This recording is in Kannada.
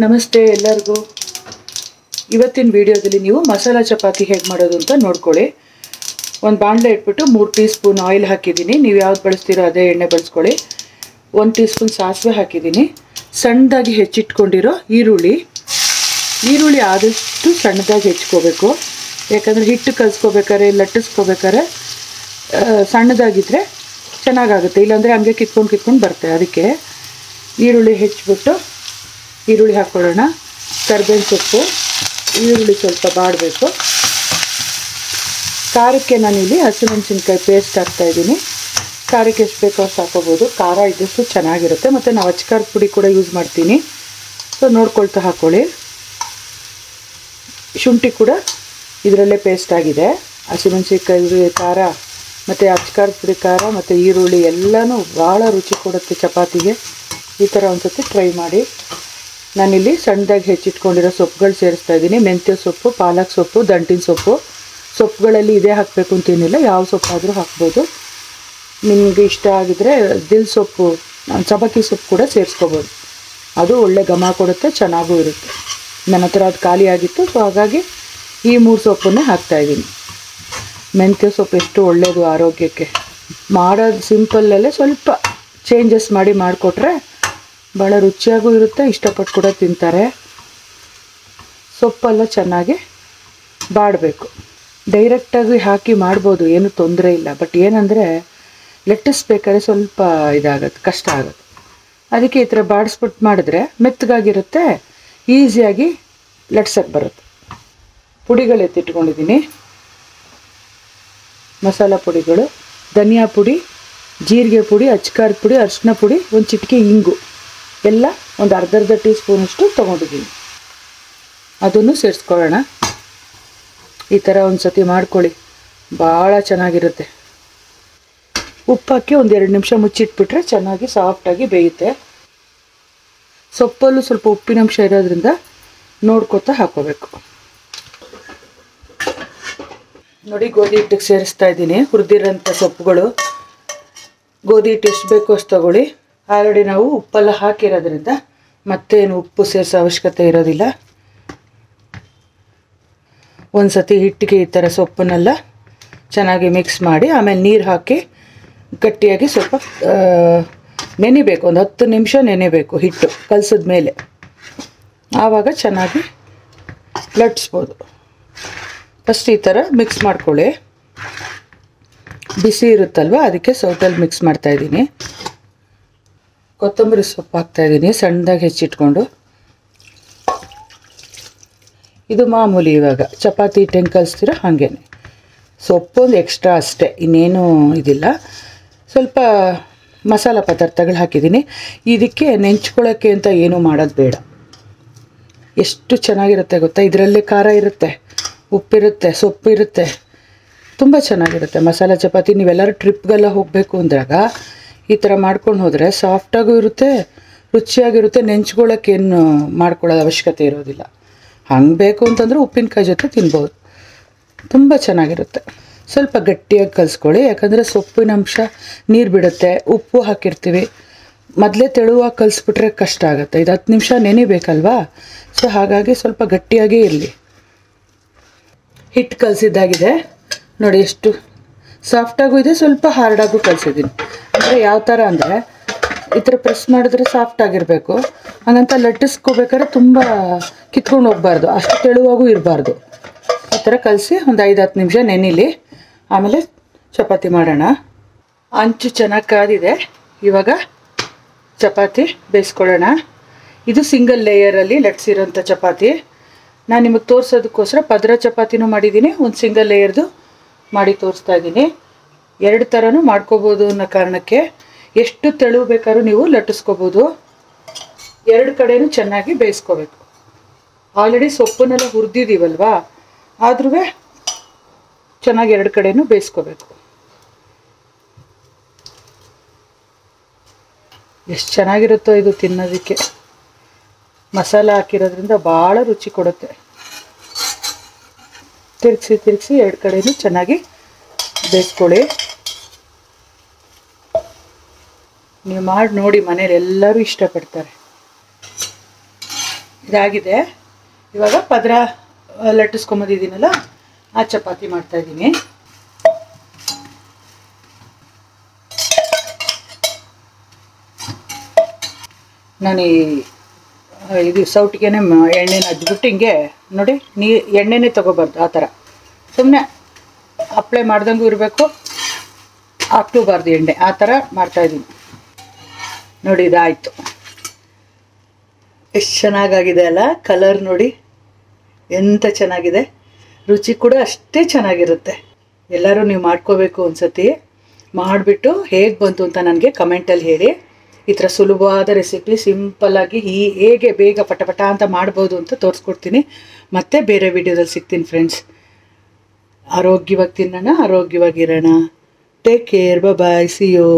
ನಮಸ್ತೆ ಎಲ್ಲರಿಗೂ. ಇವತ್ತಿನ ವಿಡಿಯೋದಲ್ಲಿ ನೀವು ಮಸಾಲಾ ಚಪಾತಿ ಹೇಗೆ ಮಾಡೋದು ಅಂತ ನೋಡ್ಕೊಳ್ಳಿ. ಒಂದು ಬಾಣಲೆ ಇಟ್ಬಿಟ್ಟು 3 ಟೀ ಸ್ಪೂನ್ ಆಯಿಲ್ ಹಾಕಿದ್ದೀನಿ. ನೀವು ಯಾವ್ದು ಬಳಸ್ತೀರೋ ಅದೇ ಎಣ್ಣೆ ಬಳಸ್ಕೊಳ್ಳಿ. 1 ಟೀ ಸ್ಪೂನ್ ಸಾಸಿವೆ ಹಾಕಿದ್ದೀನಿ. ಸಣ್ಣದಾಗಿ ಹೆಚ್ಚಿಟ್ಕೊಂಡಿರೋ ಈರುಳ್ಳಿ ಆದಷ್ಟು ಸಣ್ಣದಾಗಿ ಹೆಚ್ಕೋಬೇಕು. ಯಾಕಂದರೆ ಹಿಟ್ಟು ಕಲಿಸ್ಕೋಬೇಕಾದ್ರೆ ಲಟ್ಟಿಸ್ಕೋಬೇಕಾದ್ರೆ ಸಣ್ಣದಾಗಿದ್ದರೆ ಚೆನ್ನಾಗಾಗುತ್ತೆ, ಇಲ್ಲಾಂದರೆ ಹಂಗೆ ಕಿತ್ಕೊಂಡು ಬರುತ್ತೆ. ಅದಕ್ಕೆ ಈರುಳ್ಳಿ ಹೆಚ್ಚಿಬಿಟ್ಟು ಈರುಳ್ಳಿ ಹಾಕ್ಕೊಳ್ಳೋಣ. ಕರಿಬೇವಿನ ಸೊಪ್ಪು, ಈರುಳ್ಳಿ ಸ್ವಲ್ಪ ಬಾಡಬೇಕು. ಖಾರಕ್ಕೆ ನಾನಿಲ್ಲಿ ಹಸಿಮೆಣಸಿನ್ಕಾಯಿ ಪೇಸ್ಟ್ ಹಾಕ್ತಾಯಿದ್ದೀನಿ. ಖಾರಕ್ಕೆ ಎಷ್ಟು ಬೇಕೋ ಅಷ್ಟು ಹಾಕೋಬೋದು. ಖಾರ ಇದ್ದಷ್ಟು ಚೆನ್ನಾಗಿರುತ್ತೆ. ಮತ್ತು ನಾವು ಅಚ್ಕಾರದ ಪುಡಿ ಕೂಡ ಯೂಸ್ ಮಾಡ್ತೀನಿ, ಸೊ ನೋಡ್ಕೊಳ್ತಾ ಹಾಕ್ಕೊಳ್ಳಿ. ಶುಂಠಿ ಕೂಡ ಇದರಲ್ಲೇ ಪೇಸ್ಟ್ ಆಗಿದೆ. ಹಸಿಮೆಣಸಿನ್ಕಾಯಿ ಖಾರ ಮತ್ತು ಅಚ್ಕಾರದ ಪುಡಿ ಖಾರ ಮತ್ತು ಈರುಳ್ಳಿ ಎಲ್ಲನೂ ಭಾಳ ರುಚಿ ಕೊಡುತ್ತೆ ಚಪಾತಿಗೆ. ಈ ಥರ ಒಂದು ಸತಿ ಟ್ರೈ ಮಾಡಿ. ನಾನಿಲ್ಲಿ ಸಣ್ಣದಾಗಿ ಹೆಚ್ಚಿಟ್ಕೊಂಡಿರೋ ಸೊಪ್ಪುಗಳು ಸೇರಿಸ್ತಾ ಇದ್ದೀನಿ. ಮೆಂತ್ಯ ಸೊಪ್ಪು, ಪಾಲಕ್ ಸೊಪ್ಪು, ದಂಟಿನ ಸೊಪ್ಪುಗಳಲ್ಲಿ ಇದೇ ಹಾಕಬೇಕು ಅಂತೇನಿಲ್ಲ, ಯಾವ ಸೊಪ್ಪಾದರೂ ಹಾಕ್ಬೋದು. ನಿಮಗೆ ಇಷ್ಟ ಆಗಿದರೆ ದಿಲ್ ಸೊಪ್ಪು, ಸಬ್ಬಕ್ಕಿ ಸೊಪ್ಪು ಕೂಡ ಸೇರಿಸ್ಕೋಬೋದು. ಅದು ಒಳ್ಳೆ ಘಮ ಕೊಡುತ್ತೆ, ಚೆನ್ನಾಗೂ ಇರುತ್ತೆ. ನನ್ನ ಹತ್ರ ಅದು ಖಾಲಿ ಆಗಿತ್ತು, ಸೊ ಹಾಗಾಗಿ ಈ 3 ಸೊಪ್ಪನ್ನೇ ಹಾಕ್ತಾಯಿದ್ದೀನಿ. ಮೆಂತ್ಯ ಸೊಪ್ಪು ಎಷ್ಟು ಒಳ್ಳೆಯದು ಆರೋಗ್ಯಕ್ಕೆ. ಮಾಡೋದು ಸಿಂಪಲ್ಲಲ್ಲೇ ಸ್ವಲ್ಪ ಚೇಂಜಸ್ ಮಾಡಿಕೊಟ್ರೆ ಭಾಳ ರುಚಿಯಾಗೂ ಇರುತ್ತೆ, ಇಷ್ಟಪಟ್ಟು ಕೂಡ ತಿಂತಾರೆ. ಸೊಪ್ಪೆಲ್ಲ ಚೆನ್ನಾಗಿ ಬಾಡಬೇಕು. ಡೈರೆಕ್ಟಾಗಿ ಹಾಕಿ ಮಾಡ್ಬೋದು, ಏನೂ ತೊಂದರೆ ಇಲ್ಲ. ಬಟ್ ಏನಂದರೆ ಲಟ್ಟಿಸ್ಬೇಕಾದ್ರೆ ಸ್ವಲ್ಪ ಇದಾಗುತ್ತೆ, ಕಷ್ಟ ಆಗುತ್ತೆ. ಅದಕ್ಕೆ ಈ ಥರ ಬಾಡಿಸ್ಬಿಟ್ಟು ಮಾಡಿದ್ರೆ ಮೆತ್ತಗಾಗಿರುತ್ತೆ, ಈಸಿಯಾಗಿ ಲಟ್ಸಕ್ಕೆ ಬರುತ್ತೆ. ಪುಡಿಗಳು ಎತ್ತಿಟ್ಕೊಂಡಿದ್ದೀನಿ. ಮಸಾಲ ಪುಡಿಗಳು, ಧನಿಯಾ ಪುಡಿ, ಜೀರಿಗೆ ಪುಡಿ, ಅಚ್ಕಾರದ ಪುಡಿ, ಅರಿಶಿನ ಪುಡಿ, ಒಂದು ಚಿಟಿಕೆ ಇಂಗು ಎಲ್ಲ ಒಂದು ಅರ್ಧ ಟೀ ಸ್ಪೂನಷ್ಟು ತೊಗೊಂಡಿದ್ದೀನಿ. ಅದನ್ನು ಸೇರಿಸ್ಕೊಳ್ಳೋಣ. ಈ ಥರ ಒಂದು ಸತಿ ಮಾಡ್ಕೊಳ್ಳಿ, ಭಾಳ ಚೆನ್ನಾಗಿರುತ್ತೆ. ಉಪ್ಪು ಹಾಕಿ ಒಂದು 2 ನಿಮಿಷ ಮುಚ್ಚಿಟ್ಬಿಟ್ರೆ ಚೆನ್ನಾಗಿ ಸಾಫ್ಟಾಗಿ ಬೇಯುತ್ತೆ. ಸೊಪ್ಪಲ್ಲೂ ಸ್ವಲ್ಪ ಉಪ್ಪಿನಂಶ ಇರೋದ್ರಿಂದ ನೋಡ್ಕೊತಾ ಹಾಕೋಬೇಕು. ನೋಡಿ, ಗೋಧಿ ಹಿಟ್ಟಿಗೆ ಸೇರಿಸ್ತಾ ಇದ್ದೀನಿ ಹುರಿದಿರೋಂಥ ಸೊಪ್ಪುಗಳು. ಗೋಧಿ ಹಿಟ್ಟು ಎಷ್ಟು ಬೇಕೋ ಅಷ್ಟು ತಗೊಳ್ಳಿ. ಆಲ್ರೆಡಿ ನಾವು ಉಪ್ಪೆಲ್ಲ ಹಾಕಿರೋದ್ರಿಂದ ಮತ್ತೇನು ಉಪ್ಪು ಸೇರಿಸೋ ಅವಶ್ಯಕತೆ ಇರೋದಿಲ್ಲ. ಒಂದು ಸತಿ ಹಿಟ್ಟಿಗೆ ಈ ಥರ ಸೊಪ್ಪನ್ನೆಲ್ಲ ಚೆನ್ನಾಗಿ ಮಿಕ್ಸ್ ಮಾಡಿ ಆಮೇಲೆ ನೀರು ಹಾಕಿ ಗಟ್ಟಿಯಾಗಿ ಸ್ವಲ್ಪ ನೆನೆಬೇಕು. ಒಂದು 10 ನಿಮಿಷ ನೆನೆಬೇಕು ಹಿಟ್ಟು ಕಲಸಿದ ಮೇಲೆ. ಆವಾಗ ಚೆನ್ನಾಗಿ ಲಟ್ಸ್ಬೋದು. ಫಸ್ಟ್ ಈ ಥರ ಮಿಕ್ಸ್ ಮಾಡ್ಕೊಳ್ಳಿ. ಬಿಸಿ ಇರುತ್ತಲ್ವ, ಅದಕ್ಕೆ ಸೌಟಲ್ಲಿ ಮಿಕ್ಸ್ ಮಾಡ್ತಾಯಿದ್ದೀನಿ. ಕೊತ್ತಂಬರಿ ಸೊಪ್ಪು ಹಾಕ್ತಾಯಿದ್ದೀನಿ ಸಣ್ಣದಾಗಿ ಹೆಚ್ಚಿಟ್ಕೊಂಡು. ಇದು ಮಾಮೂಲಿ, ಇವಾಗ ಚಪಾತಿ ಹಿಟ್ಟು ಹೆಂಗೆ ಕಲಿಸ್ತೀರೋ ಹಾಗೇ. ಸೊಪ್ಪೊಂದು ಎಕ್ಸ್ಟ್ರಾ ಅಷ್ಟೇ, ಇನ್ನೇನು ಇದಿಲ್ಲ. ಸ್ವಲ್ಪ ಮಸಾಲ ಪದಾರ್ಥಗಳು ಹಾಕಿದ್ದೀನಿ. ಇದಕ್ಕೆ ನೆಂಚ್ಕೊಳ್ಳೋಕ್ಕೆ ಅಂತ ಏನೂ ಮಾಡೋದು ಬೇಡ. ಎಷ್ಟು ಚೆನ್ನಾಗಿರುತ್ತೆ ಗೊತ್ತಾ. ಇದರಲ್ಲೇ ಖಾರ ಇರುತ್ತೆ, ಉಪ್ಪಿರುತ್ತೆ, ಸೊಪ್ಪು ಇರುತ್ತೆ, ತುಂಬ ಚೆನ್ನಾಗಿರುತ್ತೆ ಮಸಾಲ ಚಪಾತಿ. ನೀವೆಲ್ಲರೂ ಟ್ರಿಪ್ಗೆಲ್ಲ ಹೋಗಬೇಕು ಅಂದಾಗ ಈ ಥರ ಮಾಡ್ಕೊಂಡು ಹೋದರೆ ಸಾಫ್ಟಾಗೂ ಇರುತ್ತೆ, ರುಚಿಯಾಗಿರುತ್ತೆ. ನೆಂಚ್ಕೊಳ್ಳೋಕ್ಕೇನು ಮಾಡ್ಕೊಳ್ಳೋದು ಅವಶ್ಯಕತೆ ಇರೋದಿಲ್ಲ. ಹಂಗೆ ಬೇಕು ಅಂತಂದರೆ ಉಪ್ಪಿನಕಾಯಿ ಜೊತೆ ತಿನ್ಬೋದು, ತುಂಬ ಚೆನ್ನಾಗಿರುತ್ತೆ. ಸ್ವಲ್ಪ ಗಟ್ಟಿಯಾಗಿ ಕಲಿಸ್ಕೊಳ್ಳಿ, ಯಾಕಂದರೆ ಸೊಪ್ಪಿನ ಅಂಶ ನೀರು ಬಿಡುತ್ತೆ. ಉಪ್ಪು ಹಾಕಿರ್ತೀವಿ, ಮೊದಲೇ ತೆಳುವಾಗಿ ಕಲಿಸ್ಬಿಟ್ರೆ ಕಷ್ಟ ಆಗುತ್ತೆ. ಇದು 10 ನಿಮಿಷ ನೆನೆಬೇಕಲ್ವಾ, ಸೊ ಹಾಗಾಗಿ ಸ್ವಲ್ಪ ಗಟ್ಟಿಯಾಗೇ ಇರಲಿ. ಹಿಟ್ಟು ಕಲಸಿದ್ದಾಗಿದೆ ನೋಡಿ, ಎಷ್ಟು ಸಾಫ್ಟಾಗೂ ಇದೆ, ಸ್ವಲ್ಪ ಹಾರ್ಡಾಗೂ ಕಲಿಸಿದ್ದೀನಿ. ಅಂದರೆ ಯಾವ ಥರ ಅಂದರೆ ಈ ಥರ ಪ್ರೆಸ್ ಮಾಡಿದ್ರೆ ಸಾಫ್ಟಾಗಿರಬೇಕು, ಹಾಗಂತ ಲಟ್ಟಿಸ್ಕೋಬೇಕಾದ್ರೆ ತುಂಬ ಕಿತ್ಕೊಂಡು ಹೋಗಬಾರ್ದು, ಅಷ್ಟು ತೆಳುವಾಗೂ ಇರಬಾರ್ದು. ಈ ಥರ ಕಲಸಿ ಒಂದು 5-10 ನಿಮಿಷ ನೆನಿಲಿ, ಆಮೇಲೆ ಚಪಾತಿ ಮಾಡೋಣ. ಅಂಚು ಚೆನ್ನಾಗಿ ಕಾದಿದೆ. ಇವಾಗ ಚಪಾತಿ ಬೇಯಿಸ್ಕೊಳ್ಳೋಣ. ಇದು ಸಿಂಗಲ್ ಲೇಯರಲ್ಲಿ ಲಟ್ಸಿರೋಂಥ ಚಪಾತಿ. ನಾನು ನಿಮಗೆ ತೋರಿಸೋದಕ್ಕೋಸ್ಕರ ಪದರ ಚಪಾತಿನೂ ಮಾಡಿದ್ದೀನಿ, ಒಂದು ಸಿಂಗಲ್ ಲೇಯರ್ದು ಮಾಡಿ ತೋರಿಸ್ತಾ ಇದ್ದೀನಿ. 2 ಥರನೂ ಮಾಡ್ಕೋಬೋದು ಅನ್ನೋ ಕಾರಣಕ್ಕೆ ಎಷ್ಟು ತೆಳು ಬೇಕಾದ್ರೂ ನೀವು ಲಟ್ಟಿಸ್ಕೋಬೋದು. 2 ಕಡೆನೂ ಚೆನ್ನಾಗಿ ಬೇಯಿಸ್ಕೋಬೇಕು. ಆಲ್ರೆಡಿ ಸೊಪ್ಪನ್ನೆಲ್ಲ ಹುರಿದಿದ್ದೀವಲ್ವಾ, ಆದ್ರೂ ಚೆನ್ನಾಗಿ 2 ಕಡೆನೂ ಬೇಯಿಸ್ಕೋಬೇಕು. ಎಷ್ಟು ಚೆನ್ನಾಗಿರುತ್ತೋ ಇದು ತಿನ್ನೋದಕ್ಕೆ. ಮಸಾಲ ಹಾಕಿರೋದ್ರಿಂದ ಭಾಳ ರುಚಿ ಕೊಡುತ್ತೆ. ತಿರುಗಿಸಿ 2 ಕಡೆನೂ ಚೆನ್ನಾಗಿ ಬೇಯಿಸ್ಕೊಳ್ಳಿ. ನೀವು ಮಾಡಿ ನೋಡಿ, ಮನೇಲಿ ಎಲ್ಲರೂ ಇಷ್ಟಪಡ್ತಾರೆ. ಇದಾಗಿದೆ. ಇವಾಗ ಪದರ ಲಟ್ಟಿಸ್ಕೊಂಬಂದಿದ್ದೀನಲ್ಲ ಆ ಚಪಾತಿ ಮಾಡ್ತಾಯಿದ್ದೀನಿ. ನಾನು ಇದು ಸೌಟಿಗೆನೆ ಎಣ್ಣೆನ ಹಚ್ಬಿಟ್ಟು ಹಿಂಗೆ ನೋಡಿ, ಎಣ್ಣೆನೇ ತೊಗೋಬಾರ್ದು, ಆ ಥರ ಸುಮ್ಮನೆ ಅಪ್ಲೈ ಮಾಡ್ದಂಗೂ ಇರಬೇಕು, ಹಾಕ್ಲೂಬಾರ್ದು ಎಣ್ಣೆ, ಆ ಥರ ಮಾಡ್ತಾಯಿದ್ದೀನಿ ನೋಡಿ. ಇದಾಯಿತು. ಎಷ್ಟು ಚೆನ್ನಾಗಾಗಿದೆ ಅಲ್ಲ, ಕಲರ್ ನೋಡಿ ಎಂಥ ಚೆನ್ನಾಗಿದೆ, ರುಚಿ ಕೂಡ ಅಷ್ಟೇ ಚೆನ್ನಾಗಿರುತ್ತೆ. ಎಲ್ಲರೂ ನೀವು ಮಾಡ್ಕೋಬೇಕು ಅನ್ಸತಿ, ಮಾಡಿಬಿಟ್ಟು ಹೇಗೆ ಬಂತು ಅಂತ ನನಗೆ ಕಮೆಂಟಲ್ಲಿ ಹೇಳಿ. ಈ ಥರ ಸುಲಭವಾದ ರೆಸಿಪಿ ಸಿಂಪಲ್ಲಾಗಿ ಹೇಗೆ ಬೇಗ ಪಟ ಅಂತ ಮಾಡ್ಬೋದು ಅಂತ ತೋರಿಸ್ಕೊಡ್ತೀನಿ. ಮತ್ತೆ ಬೇರೆ ವಿಡಿಯೋದಲ್ಲಿ ಸಿಗ್ತೀನಿ ಫ್ರೆಂಡ್ಸ್. ಆರೋಗ್ಯವಾಗಿ ತಿನ್ನೋಣ, ಆರೋಗ್ಯವಾಗಿರೋಣ. Take care, bye, see you.